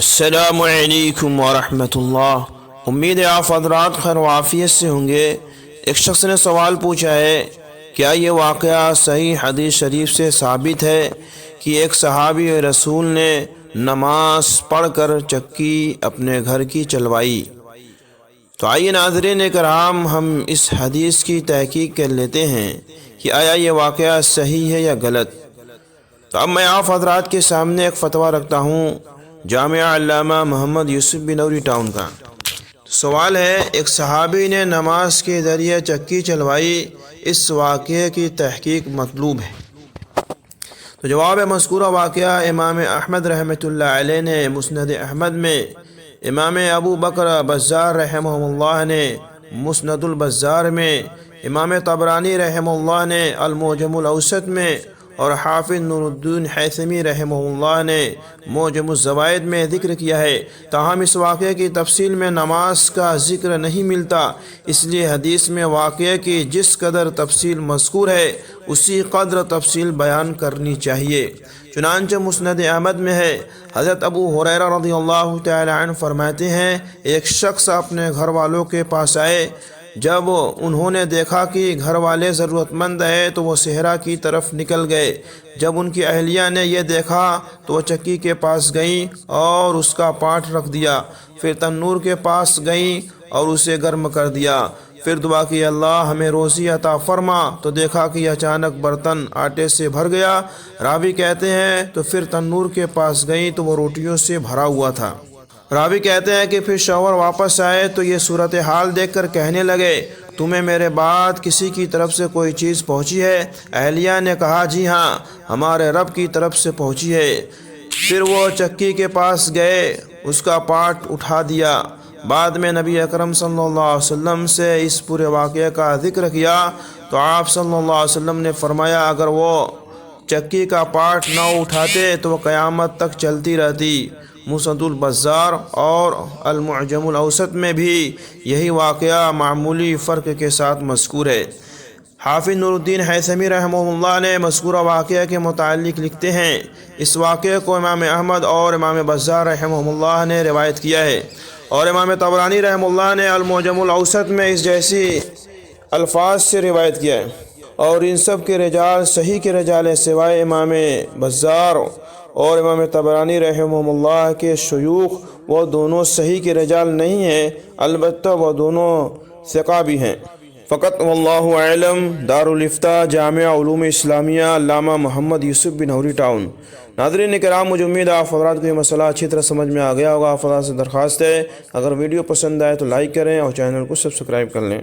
السلام علیکم ورحمۃ اللہ۔ امید ہے آپ حضرات خیر و عافیت سے ہوں گے۔ ایک شخص نے سوال پوچھا ہے، کیا یہ واقعہ صحیح حدیث شریف سے ثابت ہے کہ ایک صحابی رسول نے نماز پڑھ کر چکی اپنے گھر کی چلوائی؟ تو آئیے ناظرین کرام، ہم اس حدیث کی تحقیق کر لیتے ہیں کہ آیا یہ واقعہ صحیح ہے یا غلط۔ تو اب میں آپ حضرات کے سامنے ایک فتویٰ رکھتا ہوں جامعہ علامہ محمد یوسف بنوری ٹاؤن کا۔ سوال ہے، ایک صحابی نے نماز کے ذریعے چکی چلوائی، اس واقعے کی تحقیق مطلوب ہے۔ تو جواب ہے، مذکورہ واقعہ امام احمد رحمۃ اللہ علیہ نے مسند احمد میں، امام ابو بکر بزار رحمہ اللہ نے مسند البزار میں، امام طبرانی رحمہ اللہ نے المعجم الاوسط میں، اور حافظ نور الدین حیثمی رحمہ اللہ نے معجم الزوائد میں ذکر کیا ہے۔ تاہم اس واقعے کی تفصیل میں نماز کا ذکر نہیں ملتا، اس لیے حدیث میں واقعے کی جس قدر تفصیل مذکور ہے اسی قدر تفصیل بیان کرنی چاہیے۔ چنانچہ مسند احمد میں ہے، حضرت ابو ہریرہ رضی اللہ تعالی عنہ فرماتے ہیں، ایک شخص اپنے گھر والوں کے پاس آئے، جب انہوں نے دیکھا کہ گھر والے ضرورت مند ہیں تو وہ صحرا کی طرف نکل گئے۔ جب ان کی اہلیہ نے یہ دیکھا تو وہ چکی کے پاس گئیں اور اس کا پاٹ رکھ دیا، پھر تنور کے پاس گئیں اور اسے گرم کر دیا، پھر دعا کی، اللہ ہمیں روزی عطا فرما، تو دیکھا کہ اچانک برتن آٹے سے بھر گیا۔ راوی کہتے ہیں تو پھر تنور کے پاس گئیں تو وہ روٹیوں سے بھرا ہوا تھا۔ راوی کہتے ہیں کہ پھر شوہر واپس آئے تو یہ صورتحال دیکھ کر کہنے لگے، تمہیں میرے بعد کسی کی طرف سے کوئی چیز پہنچی ہے؟ اہلیہ نے کہا، جی ہاں، ہمارے رب کی طرف سے پہنچی ہے۔ پھر وہ چکی کے پاس گئے، اس کا پاٹ اٹھا دیا۔ بعد میں نبی اکرم صلی اللہ علیہ وسلم سے اس پورے واقعے کا ذکر کیا تو آپ صلی اللہ علیہ وسلم نے فرمایا، اگر وہ چکی کا پاٹ نہ اٹھاتے تو وہ قیامت تک چلتی رہتی۔ مسند البزار اور المعجم الاوسط میں بھی یہی واقعہ معمولی فرق کے ساتھ مذکور ہے۔ حافظ نور الدین حیثمی رحمہ اللہ نے مذکورہ واقعہ کے متعلق لکھتے ہیں، اس واقعے کو امام احمد اور امام بزار رحمہ اللہ نے روایت کیا ہے، اور امام طبرانی رحمہ اللہ نے المعجم الاوسط میں اس جیسی الفاظ سے روایت کیا ہے، اور ان سب کے رجال صحیح کے رجال ہیں، سوائے امام بزار اور امام طبرانی رحمہ اللہ کے شیوخ، وہ دونوں صحیح کے رجال نہیں ہیں، البتہ وہ دونوں ثقہ بھی ہیں۔ فقط واللہ اعلم۔ دارالافتاء جامعہ علوم اسلامیہ، علامہ محمد یوسف بنوری ٹاؤن۔ ناظرین کرام، مجھے امید ہے آپ حضرات کو یہ مسئلہ اچھی طرح سمجھ میں آ گیا ہوگا۔ آپ حضرات سے درخواست ہے، اگر ویڈیو پسند آئے تو لائک کریں اور چینل کو سبسکرائب کر لیں۔